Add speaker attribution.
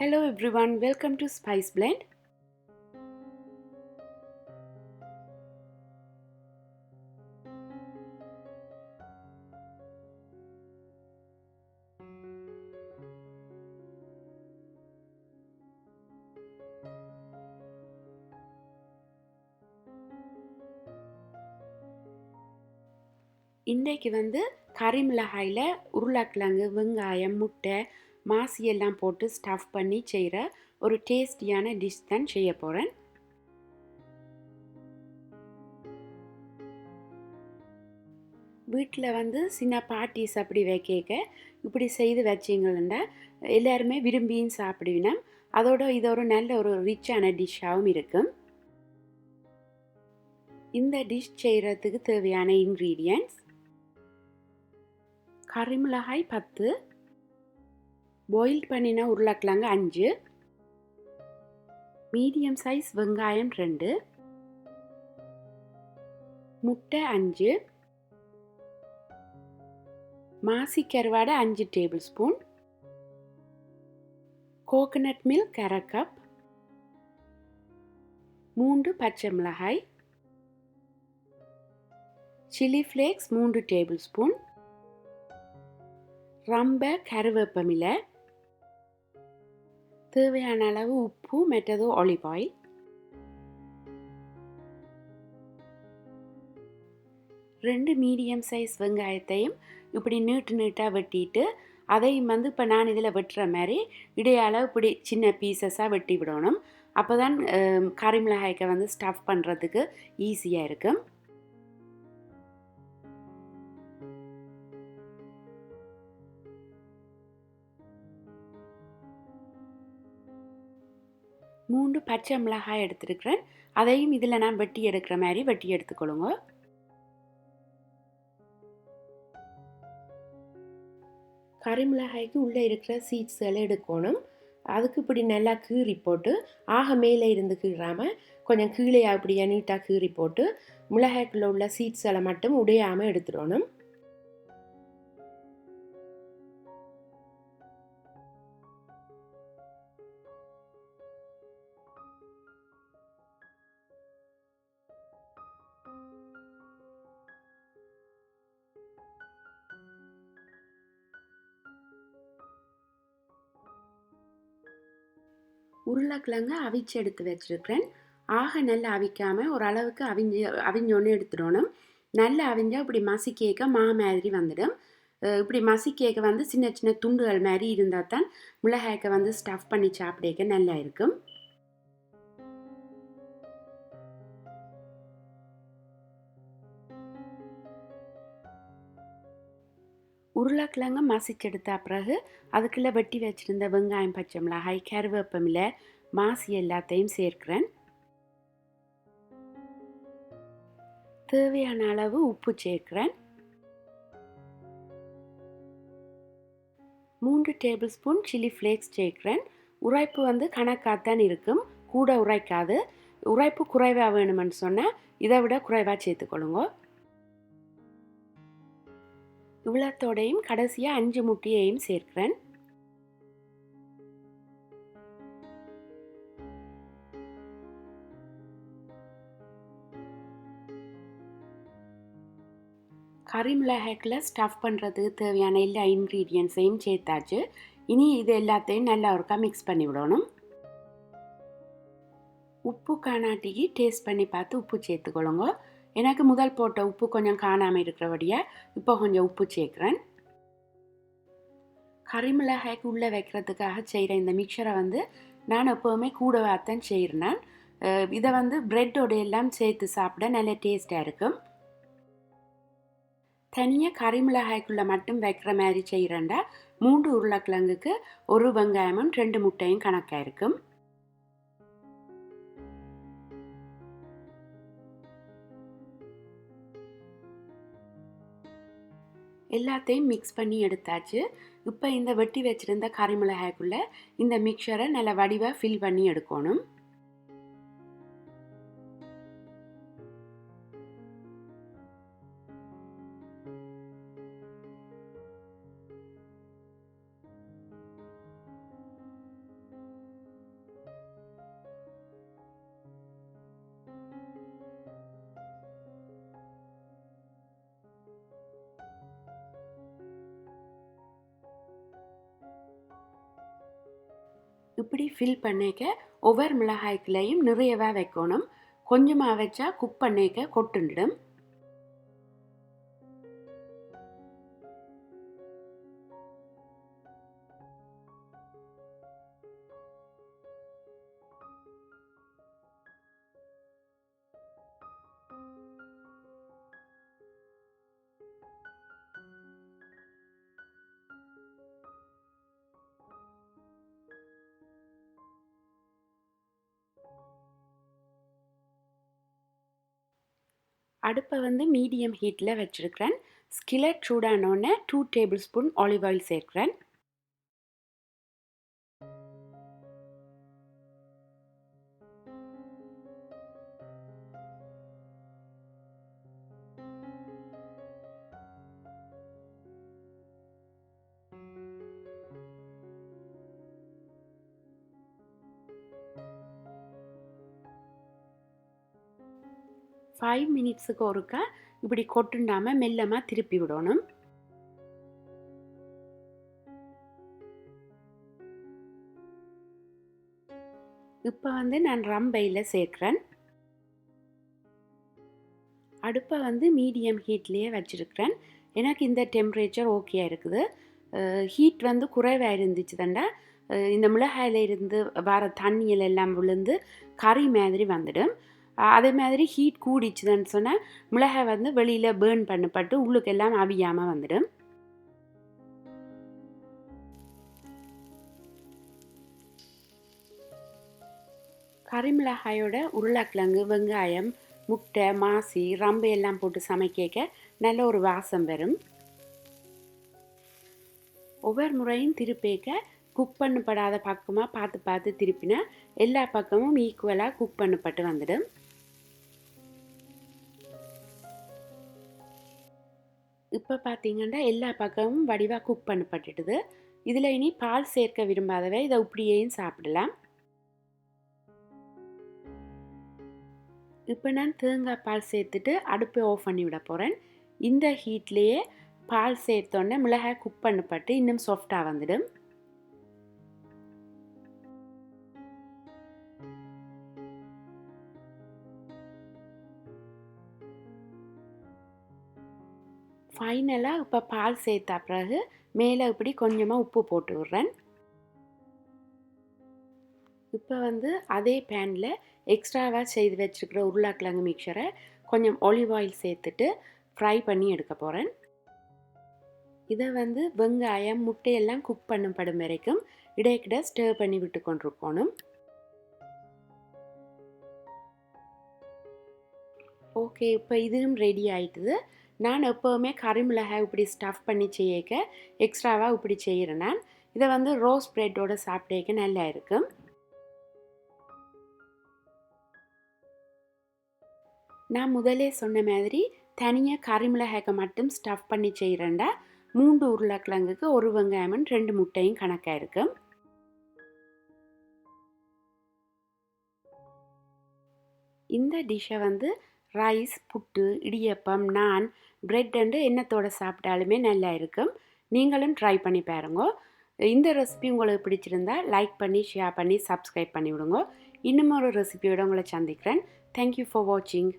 Speaker 1: Hello everyone, welcome to Spice Blend. இன்றைக்கு கறி மிளகாயில் உருளைக்கிழங்கு, வெங்காயம், முட்டை, மாசி எல்லாம் போட்டு ஸ்டஃப் பண்ணி செய்கிற ஒரு டேஸ்டியான டிஷ் தான் செய்ய போகிறேன். வீட்டில் சின்ன பார்ட்டிஸ் அப்படி வைக்க இப்படி செய்து வச்சிங்கன்னா எல்லாருமே விரும்பியும் சாப்பிடுவினா. அதோட இது ஒரு நல்ல ஒரு ரிச்சான டிஷ்ஷாகவும் இருக்கும். இந்த டிஷ் செய்கிறதுக்கு தேவையான இன்க்ரீடியன்ட்ஸ்: கறி மிளகாய் 10, பாயில் பண்ணின உருளைக்கிழங்கு 5, மீடியம் சைஸ் வெங்காயம் 2, முட்டை 5, மாசி கருவாடை 5 table spoon, coconut milk 1/2 cup, 3 பச்சை மிளகாய், சில்லி ஃப்ளேக்ஸ் 3 டேபிள் ஸ்பூன், ரொம்ப கருவேப்பமிலை, தேவையான அளவு உப்பு மற்றது ஆலிவ் ஆயில். ரெண்டு மீடியம் சைஸ் வெங்காயத்தையும் இப்படி நீட்டாக வெட்டிட்டு அதையும் இப்போ நான் இதில் வெட்டுற மாதிரி இடையால் இப்படி சின்ன பீசஸாக வெட்டி விடணும். அப்போ தான் கறி மிளகாய்க்கு ஸ்டஃப் பண்ணுறதுக்கு ஈஸியாக இருக்கும். மூன்று பச்சை மிளகாய் எடுத்துருக்கிறேன். அதையும் இதில் நான் வெட்டி எடுக்கிற மாதிரி வெட்டி எடுத்துக்கொள்ளுங்க. கறி மிளகாய்க்கு உள்ளே இருக்கிற சீட்ஸ் எல்லாம் எடுக்கணும். அதுக்கு இப்படி நல்லா கீறி போட்டு மேலே இருந்து கீறாமல் கொஞ்சம் கீழே அப்படியே நீட்டாக கீறி போட்டு மிளகாய்க்குள்ளே உள்ள சீட்ஸ் எல்லாம் மட்டும் உடையாமல் எடுத்துடணும். உருளைக்கிழங்கு அவிச்சு எடுத்து வச்சுருக்கிறேன். நல்லா அவிக்காமல் ஓரளவுக்கு அவிஞ்சோன்னு எடுத்துடணும். நல்லா அவிஞ்சால் இப்படி மசிக்கேக்க மாதிரி வந்துடும். இப்படி மசிக்கேக்க சின்ன சின்ன துண்டுகள் மாதிரி இருந்தால் தான் மிளகாய்க்கு ஸ்டஃப் பண்ணி சாப்பிடேக்க நல்லா இருக்கும். உருளைக்கிழங்கு மசிச்செடுத்த பிறகு அதுக்குள்ளே வெட்டி வச்சுருந்த வெங்காயம், பச்சை மிளகாய், கருவேப்பமிலை, மாசி எல்லாத்தையும் சேர்க்கிறேன். தேவையான அளவு உப்பு சேர்க்கிறேன். 3 டேபிள் ஸ்பூன் சில்லி ஃப்ளேக்ஸ் சேர்க்கிறேன். உரைப்பு கணக்காகத்தான் இருக்கும், கூட உரைக்காது. உரைப்பு குறைவாக வேணுமென்னு சொன்னால் இதை விட குறைவாக சேர்த்துக்கொள்ளுங்க. இவ்வளத்தோடையும் கடைசியாக 5 முட்டையையும் சேர்க்கிறேன். கறி மிளகாய்க்குள்ள ஸ்டஃப் பண்ணுறதுக்கு தேவையான எல்லா இன்க்ரீடியன்ட்ஸையும் சேர்த்தாச்சு. இனி இது எல்லாத்தையும் நல்லா ஒருக்கா மிக்ஸ் பண்ணி விடணும். உப்பு காணாட்டிக்கு டேஸ்ட் பண்ணி பார்த்து உப்பு சேர்த்துக்கொள்ளுங்க. எனக்கு முதல் போட்ட உப்பு கொஞ்சம் காணாமல் இருக்கிறபடியாக இப்போ கொஞ்சம் உப்பு சேர்க்குறேன். கறி மிளகாய்க்கு உள்ளே வைக்கிறதுக்காக செய்கிற இந்த மிக்சரை நான் எப்போவுமே கூடவாத்தான் செய்கிறேன். இதை பிரெட்டோட எல்லாம் சேர்த்து சாப்பிட நல்ல டேஸ்டாக இருக்கும். தனியாக கறி மிளகாய்க்குள்ளே மட்டும் வைக்கிற மாதிரி செய்கிறேன்டா 3 உருளைக்கிழங்குக்கு 1 வெங்காயமும் 2 முட்டையும் கணக்காக இருக்கும். எல்லாத்தையும் மிக்ஸ் பண்ணி எடுத்தாச்சு. இப்போ இந்த வெட்டி வச்சுருந்த கறி மிளகாய்க்குள்ளே இந்த மிக்சரை நல்லா வடிவாக ஃபில் பண்ணி எடுக்கணும். இப்படி ஃபில் பண்ணிக்க ஒவ்வொரு மிளகாய்க்குள்ளேயும் நிறையவா வைக்கணும். கொஞ்சமாக வச்சா குக் பண்ணிக்க கொட்டுண்டிடும். அடுப்பை வந்து மீடியம் ஹீட்டில் வச்சுருக்கிறேன். ஸ்கிலட் சூடானோடனே 2 டேபிள் ஸ்பூன் ஆலிவ் ஆயில் சேர்க்கிறேன். ஃபைவ் மினிட்ஸுக்கு ஒருக்கா இப்படி கொட்டுண்டாமல் மெல்லமாக திருப்பி விடணும். இப்போ வந்து நான் ரம்பையில் சேர்க்குறேன். அடுப்பை வந்து மீடியம் ஹீட்லேயே வச்சுருக்கிறேன். எனக்கு இந்த டெம்பரேச்சர் ஓகேயா இருக்குது. ஹீட் வந்து குறைவாக இருந்துச்சு தண்டா இந்த மிளகாயில் இருந்து வர தண்ணியில் எல்லாம் விழுந்து கறி மாதிரி வந்துடும். அதே மாதிரி ஹீட் கூடிச்சுதுன்னு சொன்னால் மிளகாய் வந்து வெளியில் பேர்ன் பண்ணப்பட்டு உள்ளுக்கெல்லாம் அவியாமல் வந்துடும். கறி மிளகாயோட உருளைக்கிழங்கு, வெங்காயம், முட்டை, மாசி, ரம்பு எல்லாம் போட்டு சமைக்க நல்ல ஒரு வாசம் வரும். ஒவ்வொரு முறையும் திருப்பேக்க குக் பண்ணப்படாத பக்கமாக பார்த்து பார்த்து திருப்பினா எல்லா பக்கமும் ஈக்குவலாக குக் பண்ணப்பட்டு வந்துடும். இப்போ பார்த்தீங்கன்னா எல்லா பக்கமும் வடிவாக குக் பண்ணப்பட்டுடுது. இதில் இனி பால் சேர்க்க விரும்பாதவை இதை இப்படியேயும் சாப்பிடலாம். இப்போ நான் தேங்காய் பால் சேர்த்துட்டு அடுப்பை ஆஃப் பண்ணி விட போகிறேன். இந்த ஹீட்லேயே பால் சேர்த்தோன்னே மிளகாய் குக் பண்ணப்பட்டு இன்னும் சாஃப்டாக வந்துடும். ஃபைனலாக இப்போ பால் சேர்த்த பிறகு மேலே இப்படி கொஞ்சமாக உப்பு போட்டு விட்றேன். இப்போ வந்து அதே பேனில் எக்ஸ்ட்ராவாக செய்து வச்சுருக்கிற உருளைக்கிழங்கு மிக்சரை கொஞ்சம் ஆலிவ் ஆயில் சேர்த்துட்டு ஃப்ரை பண்ணி எடுக்க போகிறேன். இதை வந்து வெங்காயம், முட்டையெல்லாம் குக் பண்ணப்படும் வரைக்கும் இடைக்கிட ஸ்டர் பண்ணி விட்டு கொண்டிருக்கணும். ஓகே, இப்போ இதுவும் ரெடி ஆகிட்டுது. நான் எப்போவுமே கறி மிளகாய் இப்படி ஸ்டஃப் பண்ணி செய்யக்க எக்ஸ்ட்ராவாக இப்படி செய்கிறேன். நான் இதை வந்து ரோஸ் பிரெட்டோடு சாப்பிட்டேக்க நல்லா இருக்கும். நான் முதலே சொன்ன மாதிரி தனியாக கறி மிளகாய்க்கு மட்டும் ஸ்டஃப் பண்ணி செய்கிறேன்டா 3 உருளைக்கிழங்குக்கு 1 வெங்காயமும் 2 முட்டையும் கணக்காக இருக்கும். இந்த டிஷ்ஷை வந்து ரைஸ், புட்டு, இடியப்பம், நான், பிரெட் அண்டு எண்ணத்தோடு சாப்பிட்டாலுமே நல்லா இருக்கும். நீங்களும் ட்ரை பண்ணி பாருங்க. இந்த ரெசிபி உங்களுக்கு பிடிச்சிருந்தா லைக் பண்ணி, ஷேர் பண்ணி, சப்ஸ்கிரைப் பண்ணி விடுங்க. இன்னும் ஒரு ரெசிபியோட உங்களை சந்திக்கிறேன். தேங்க்யூ ஃபார் வாட்சிங்.